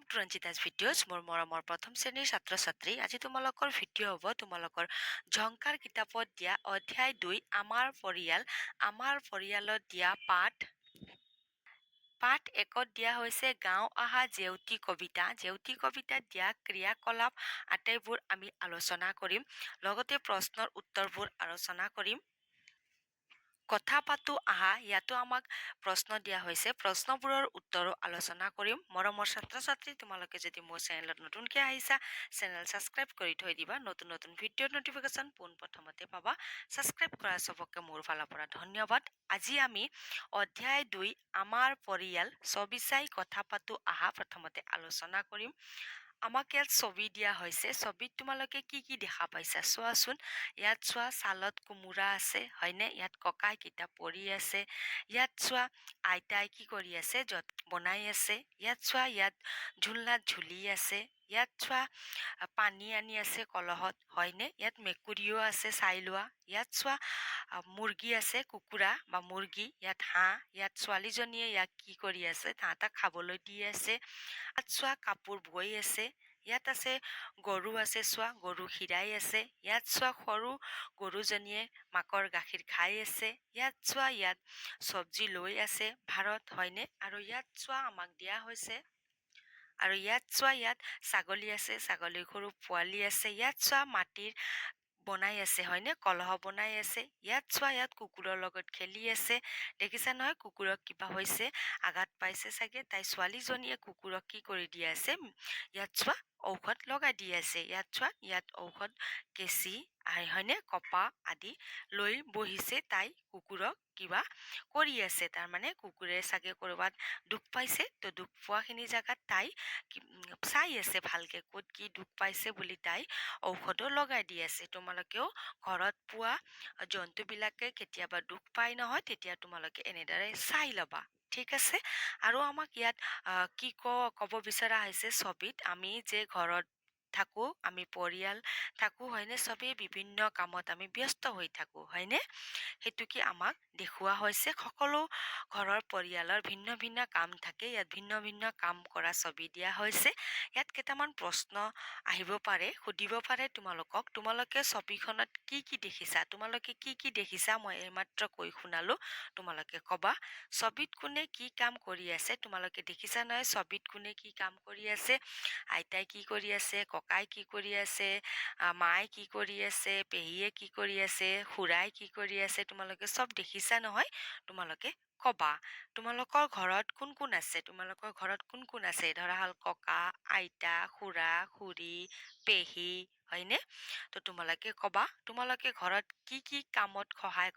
Two ৰঞ্জিতাছ videos মোৰ মৰমৰ প্ৰথম শ্ৰেণীৰ ছাত্ৰ ছাত্ৰী আজি তোমালোকৰ ভিডিঅ' হ'ব তোমালোকৰ ঝংকাৰ কিতাপত দিয়া অধ্যায় 2 আমাৰ পৰিয়ালত দিয়া পাঠ 1ত দিয়া হৈছে গাঁও অহা জেউতী কবিতাত দিয়া ক্ৰিয়াকলাপ আটাইবোৰ আমি আলোচনা কৰিম লগতে প্ৰশ্নৰ উত্তৰবোৰ আলোচনা কৰিম কথা পাতো আহা ইয়াতো আমাক প্ৰশ্ন দিয়া হৈছে প্ৰশ্নবোৰৰ উত্তৰো আলোচনা কৰিম মৰমৰ ছাত্ৰ ছাত্ৰী তোমালোকে যদি মোৰ চেনেলত নতুনকৈ আহিছা চেনেল ছাবস্ক্ৰাইব কৰি থৈ দিবা নতুন নতুন ভিডিঅ'ৰ নটিফিকেশ্যন পোনপ্ৰথমতে পাবা ছাবস্ক্ৰাইব কৰা চবকে মোৰ ফালৰ পৰা ধন্যবাদ আজি আমি অধ্যায় 2 আমাৰ পৰিয়াল ছবি চাই কথা পাতো আহা প্ৰথমতে আলোচনা কৰিম আমাক ইয়াত ছবি দিয়া হৈছে ছবিত তোমালোকে কি কি দেখা পাইছা চোৱাচোন ইয়াত চোৱা ছালত কোমোৰা আছে হয়নে ইয়াত ককাই কিতাপ পঢ়ি আছে ইয়াত চোৱা আইতাই কি কৰি আছে বনাই আছে ইয়াত চোৱা ইয়াত ঝুলনাত ঝুলি আছে ইয়াত চোৱা পানী আনি আছে কলহত হয়নে ইয়াত মেকুৰীও আছে চাই লোৱা ইয়াত চোৱা মুৰ্গী আছে কুকুৰা বা মুৰ্গী ইয়াত হাঁহ ইয়াত ছোৱালীজনীয়ে ইয়াক কি কৰি আছে তাহাঁতক খাবলৈ দি আছে ইয়াত চোৱা কাপোৰ বৈ আছে ইয়াত আছে গৰু আছে চোৱা গৰু খীৰাই আছে ইয়াত চোৱা সৰু গৰুজনীয়ে মাকৰ গাখীৰ খাই আছে ইয়াত চোৱা ইয়াত চব্জি লৈ আছে ভাৰত হয়নে আৰু ইয়াত চোৱা আমাক দিয়া হৈছে আৰু ইয়াত চোৱা ইয়াত ছাগলী আছে ছাগলীৰ সৰু পোৱালি আছে ইয়াত চোৱা মাটিৰ বনাই আছে হয়নে কলহ বনাই আছে ইয়াত চোৱা ইয়াত কুকুৰৰ লগত খেলি আছে দেখিছা নহয় কুকুৰক কিবা হৈছে আঘাত পাইছে চাগে তাই ছোৱালীজনীয়ে কুকুৰক কি কৰি দি আছে ইয়াত চোৱা ঔষধ লগাই দি আছে ইয়াত চোৱা ইয়াত ঔষধ কেঁচি হয়নে কপা আদি লৈ বহিছে তাই কুকুৰক কিবা কৰি আছে তাৰমানে কুকুৰে চাগে ক'ৰবাত দুখ পাইছে তো দুখ পোৱাখিনি জেগাত তাই চাই আছে ভালকে ক'ত কি দুখ পাইছে বুলি তাই ঔষধো লগাই দি আছে তোমালোকেও ঘৰত পোৱা জন্তুবিলাকে কেতিয়াবা দুখ পাই নহয় তেতিয়া তোমালোকে এনেদৰে চাই ল'বা ঠিক আছে আৰু আমাক ইয়াত কি ক'ব বিচৰা হৈছে ছবিত আমি যে ঘৰত থাকো আমি পৰিয়াল থাকো হয়নে চবেই বিভিন্ন কামত আমি ব্যস্ত হৈ থাকো হয়নে সেইটো কি আমাক দেখুওৱা হৈছে সকলো ঘৰৰ পৰিয়ালৰ ভিন্ন ভিন্ন কাম থাকে ইয়াত ভিন্ন ভিন্ন কাম কৰা ছবি দিয়া হৈছে ইয়াত কেইটামান প্ৰশ্ন আহিব পাৰে সুধিব পাৰে তোমালোকে ছবিখনত কি কি দেখিছা তোমালোকে কি কি দেখিছা মই এইমাত্ৰ কৈ শুনালো তোমালোকে ক'বা ছবিত কোনে কি কাম কৰি আছে তোমালোকে দেখিছা নহয় ছবিত কোনে কি কাম কৰি আছে আইতাই কি কৰি আছে ককাই কি কৰি আছে মায়ে কি কৰি আছে পেহীয়ে কি কৰি আছে খুৰাই কি কৰি আছে তোমালোকে চব দেখিছা নহয় তোমালোকে ক'বা তোমালোকৰ ঘৰত কোন কোন আছে ধৰা হ'ল ককা আইতা খুৰা খুৰী পেহী হয়নে তো তোমালোকে ক'বা তোমালোকে ঘৰত কি কি কামত সহায়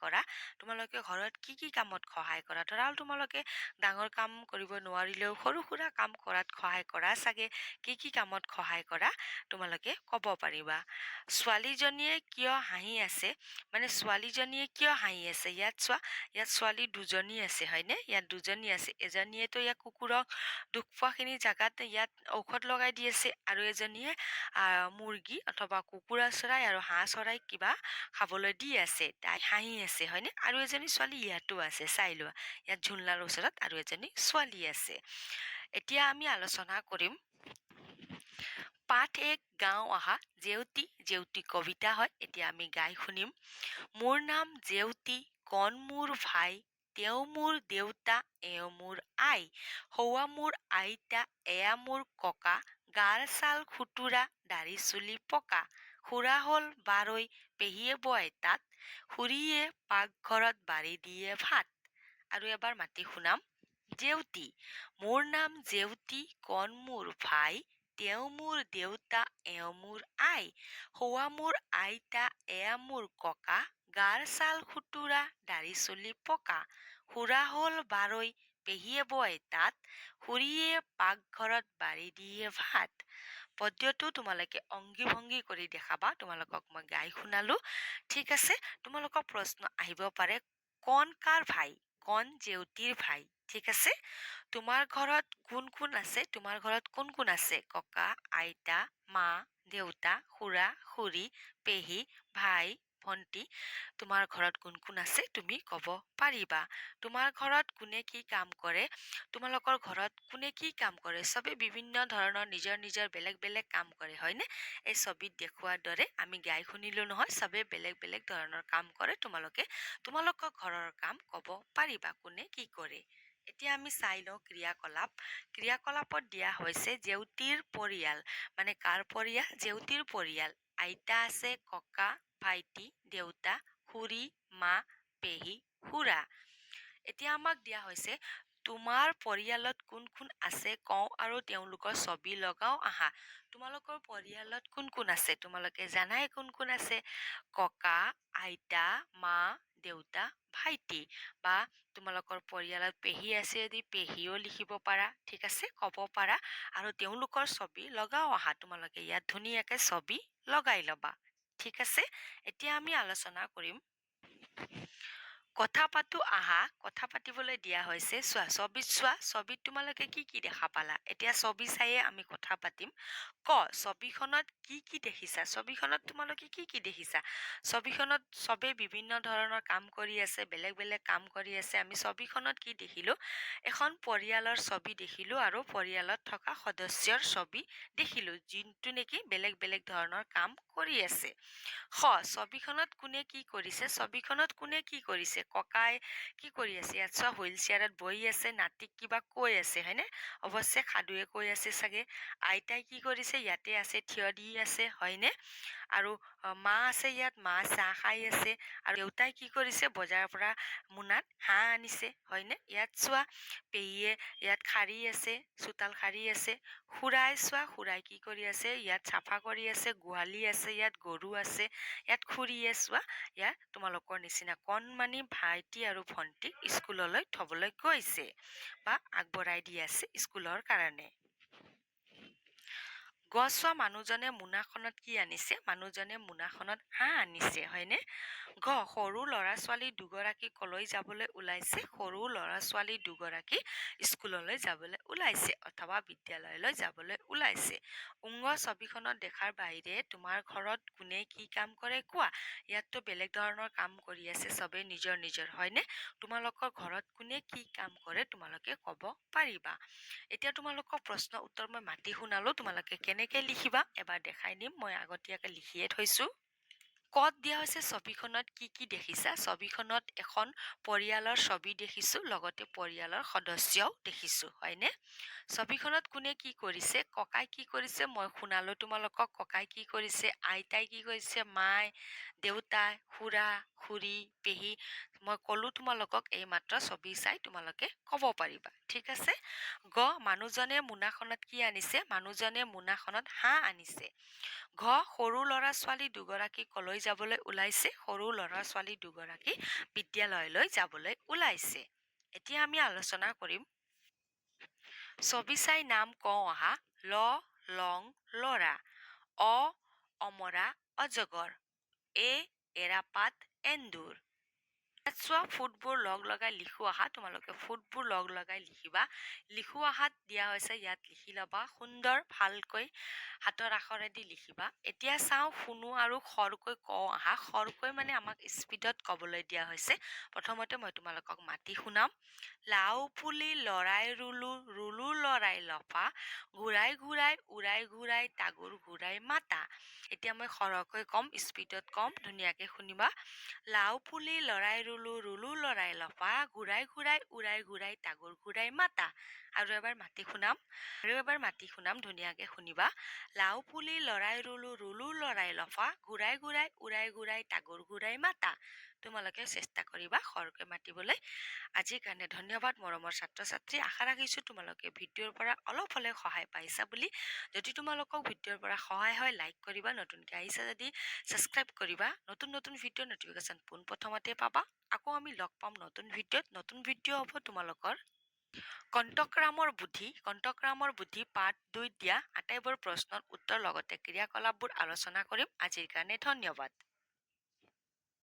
কৰা ধৰা হ'ল তোমালোকে ডাঙৰ কাম কৰিব নোৱাৰিলেও সৰু সুৰা কাম কৰাত সহায় কৰা চাগে কি কি কামত সহায় কৰা তোমালোকে ক'ব পাৰিবা ছোৱালীজনীয়ে কিয় হাঁহি আছে ইয়াত চোৱা ইয়াত ছোৱালী দুজনী আছে হয়নে ইয়াত দুজনী আছে এজনীয়েতো ইয়াত কুকুৰক দুখ পোৱাখিনি জেগাত ইয়াত ঔষধ লগাই দি আছে আৰু এজনীয়ে মুৰ্গী অথবা কুকুৰা চৰাই আৰু হাঁহ চৰাইক কিবা খাবলৈ দি আছে তাই হাঁহি আছে হয়নে আৰু এজনী ছোৱালী ইয়াতো আছে চাই লোৱা ইয়াত ঝুলনাৰ ওচৰত আৰু এজনী ছোৱালী আছে এতিয়া আমি আলোচনা কৰিম পাঠ 1 গাঁও অহা জেউতী কবিতা হয় এতিয়া আমি গাই শুনিম মোৰ নাম জেউতী কণ মোৰ ভাই তেওঁ মোৰ দেউতা এওঁ মোৰ আই সৌৱা মোৰ আইতা এয়া মোৰ ককা গাৰ ছাল খুতুৰা দাড়ি চুলি পকা খুৰা হ'ল বাৰৈ পেহীয়ে বয় তাত খুৰীয়ে পাকঘৰত বাঢ়ি দিয়ে ভাত আৰু এবাৰ মাতি শুনাম জেউতী মোৰ নাম জেউতী কণ মোৰ ভাই তেওঁ মোৰ দেউতা এওঁ মোৰ আই সৌৱা মোৰ আইতা এয়া মোৰ ককা গাৰ ছাল খুতুৰা দাড়ি চুলি পকা খুৰা হ'ল বাৰৈ পেহীয়ে বয় তাত খুৰীয়ে পাকঘৰত বাঢ়ি দিয়ে ভাত পদ্যটো তোমালোকে অংগী ভংগী কৰি দেখাবা তোমালোকক মই গাই শুনালো ঠিক আছে তোমালোকৰ প্ৰশ্ন আহিব পাৰে কণ কাৰ ভাই কণ জেউতীৰ ভাই ঠিক আছে তোমাৰ ঘৰত কোন কোন আছে ককা আইতা মা দেউতা খুৰা খুৰী পেহী ভাই ভণ্টি, তোমাৰ ঘৰত কোন কোন আছে তুমি ক'ব পাৰিবা? তোমাৰ ঘৰত কোনে কি কাম কৰে? তোমালোকৰ ঘৰত কোনে কি কাম কৰে? চবে বিভিন্ন ধৰণৰ নিজৰ নিজৰ বেলেগ বেলেগ কাম কৰে, হয়নে? এই ছবিত দেখুওৱাৰ দৰে আমি গাই শুনিলো নহয়, চবে বেলেগ বেলেগ ধৰণৰ কাম কৰে। তোমালোকৰ ঘৰৰ কাম ক'ব পাৰিবা কোনে কি কৰে? এতিয়া আমি চাই লওঁ ক্ৰিয়াকলাপ। ক্ৰিয়াকলাপত দিয়া হৈছে জেউতীৰ পৰিয়াল। মানে কাৰ পৰিয়াল? জেউতীৰ পৰিয়াল। আইতা আছে, ককা, ভাইটি, দেউতা, খুৰী, মা, পেহী, খুৰা। এতিয়া আমাক দিয়া হৈছে তোমাৰ পৰিয়ালত কোন কোন আছে কওঁ আৰু তেওঁলোকৰ ছবি লগাও আহা। তোমালোকৰ পৰিয়ালত কোন কোন আছে? তোমালোকে জানাই কোন কোন আছে। ককা, আইতা, মা, দেউতা, ভাইটি। বা তোমালোকৰ পৰিয়ালত পেহী আছে যদি পেহীও লিখিব পাৰা, ঠিক আছে, ক'ব পাৰা। আৰু তেওঁলোকৰ ছবি লগাও আহা। তোমালোকে ইয়াত ধুনীয়াকে ছবি লগাই ল'বা, ঠিক আছে। এতিয়া আমি আলোচনা কৰিম কথা পাতো আহা। কথা পাতিবলৈ দিয়া হৈছে। চোৱা ছবিত, চোৱা ছবিত তোমালোকে কি কি দেখা পালা? এতিয়া ছবি চাইয়ে আমি কথা পাতিম। ক ছবিখনত কি কি দেখিছা? ছবিখনত তোমালোকে কি কি দেখিছা? ছবিখনত চবে বিভিন্ন ধৰণৰ কাম কৰি আছে, বেলেগ বেলেগ কাম কৰি আছে। আমি ছবিখনত কি দেখিলো? এখন পৰিয়ালৰ ছবি দেখিলো আৰু পৰিয়ালত থকা সদস্যৰ ছবি দেখিলো, যোনটো নেকি বেলেগ বেলেগ ধৰণৰ কাম কৰি আছে। ছবিখনত কোনে কি কৰিছে? ছবিখনত কোনে কি কৰিছে? ককাই কি কৰি আছে? ইয়াত চোৱা হুইল চেয়াৰত বহি আছে, নাতিক কিবা কৈ আছে, হয়নে? অৱশ্যে সাধুৱে কৈ আছে চাগে। আইতাই কি কৰিছে? ইয়াতে আছে, থিয় দি আছে, হয়নে? আৰু মা আছে ইয়াত, মা চাহ খাই আছে। আৰু দেউতাই কি কৰিছে? বজাৰৰ পৰা মোনাত হাঁহ আনিছে, হয়নে? ইয়াত চোৱা পেহীয়ে ইয়াত শাৰী আছে, চোতাল শাৰী আছে। খুৰাই চোৱা, খুৰাই কি কৰি আছে? ইয়াত চাফা কৰি আছে, গোহালি আছে, ইয়াত গৰু আছে। ইয়াত খুৰীয়ে চোৱা, ইয়াত তোমালোকৰ নিচিনা কণমানি ভাইটি আৰু ভণ্টিক স্কুললৈ থবলৈ গৈছে বা আগবঢ়াই দি আছে স্কুলৰ কাৰণে। চোৱা মানুহজনে মোনাখনত কি আনিছে? মানুহজনে মোনাখনত হাঁহ আনিছে, হয়নে? সৰু ল'ৰা ছোৱালী দুগৰাকী কলৈ যাবলৈ ওলাইছে? সৰু ল'ৰা ছোৱালী দুগৰাকী স্কুললৈ যাবলৈ ওলাইছে অথবা বিদ্যালয়লৈ যাবলৈ ওলাইছে। ছবিখনত দেখাৰ বাহিৰে তোমাৰ ঘৰত কোনে কি কাম কৰে কোৱা? ইয়াততো বেলেগ ধৰণৰ কাম কৰি আছে চবে নিজৰ নিজৰ, হয়নে? তোমালোকৰ ঘৰত কোনে কি কাম কৰে তোমালোকে ক'ব পাৰিবা? এতিয়া তোমালোকক প্ৰশ্ন উত্তৰ মই মাতি শুনালো, তোমালোকে কেনেকে লিখিবা এবাৰ দেখাই দিম। মই আগতীয়াকে লিখিয়ে থৈছো। কত দিয়া হৈছে ছবিখনত কি কি দেখিছা? ছবিখনত এখন পৰিয়ালৰ ছবি দেখিছো, লগতে পৰিয়ালৰ সদস্যও দেখিছো, হয়নে? ছবিখনত কোনে কি কৰিছে? ককাই কি কৰিছে মই শুনালো তোমালোকক। ককাই কি কৰিছে? আইতাই কি কৰিছে? মাই, দেউতাই, খুৰা, খুৰী, পেহী। মই কলো তোমালোকক এই মাত্ৰ ছবি চাই তোমালোকে ক'ব পাৰিবা, ঠিক আছে। মানুহজনে মোনাখনত কি আনিছে? মানুহজনে মোনাখনত হাঁহ আনিছে। সৰু ল'ৰা ছোৱালী দুগৰাকী কলৈ যাবলৈ ওলাইছে? সৰু ল'ৰা ছোৱালী দুগৰাকী বিদ্যালয়লৈ যাবলৈ ওলাইছে। এতিয়া আমি আলোচনা কৰিম ছবি চাই নাম কওঁ আহা। লং লৰা, অমৰা অজগৰ, এৰাপাত এন্দুৰ। চোৱা ফুটবোৰ লগ লগাই লিখো আহা। তোমালোকে ফুটবোৰ লগ লগাই লিখিবা। লিখো আহাত দিয়া হৈছে, ইয়াত লিখি ল'বা সুন্দৰ ভালকৈ হাতৰ আখৰেদি লিখিবা। এতিয়া চাওঁ শুনো আৰু খৰকৈ কওঁ আহা। খৰকৈ মানে আমাক স্পীডত ক'বলৈ দিয়া হৈছে। প্ৰথমতে মই তোমালোকক মাতি শুনাম। লাও পুলি লৰাই ৰুলো, ৰুলো লৰাই লফা, ঘূৰাই ঘূৰাই উৰাই ঘূৰাই তাগোৰ ঘূৰাই মাতা। এতিয়া মই খৰকৈ ক'ম, স্পীডত ক'ম, ধুনীয়াকে শুনিবা। লাও পুলি লৰাই ৰুলো, ৰুলো লৰাই লফা, ঘূৰাই ঘূৰাই উৰাই ঘূৰাই তাগোৰ ঘূৰাই মাতা। আৰু এবাৰ মাতি শুনাম, ধুনীয়াকে শুনিবা। লাও পুলি লৰাই ৰুলো, ৰুলো লৰাই লফা, ঘূৰাই ঘূৰাই উৰাই ঘূৰাই তাগোৰ ঘূৰাই মাতা। তোমালোকে চেষ্টা কৰিবা খৰকৈ মাতিবলৈ। আজিৰ কাৰণে ধন্যবাদ মৰমৰ ছাত্ৰ ছাত্ৰী। আশা ৰাখিছো তোমালোকে ভিডিঅ'ৰ পৰা অলপ হ'লেও সহায় পাইছা বুলি। যদি তোমালোকক ভিডিঅ'ৰ পৰা সহায় হয় লাইক কৰিবা, নতুনকৈ আহিছা যদি ছাবস্ক্ৰাইব কৰিবা। নতুন নতুন ভিডিঅ'ৰ নটিফিকেশ্যন পোনপ্ৰথমতে পাবা। আকৌ আমি লগ পাম নতুন ভিডিঅ'ত। নতুন ভিডিঅ' হ'ব তোমালোকৰ কণ্টকৰামৰ বুদ্ধি পাৰ্ট 2 দিয়া আটাইবোৰ প্ৰশ্নৰ উত্তৰ লগতে ক্ৰিয়াকলাপবোৰ আলোচনা কৰিম। আজিৰ কাৰণে ধন্যবাদ।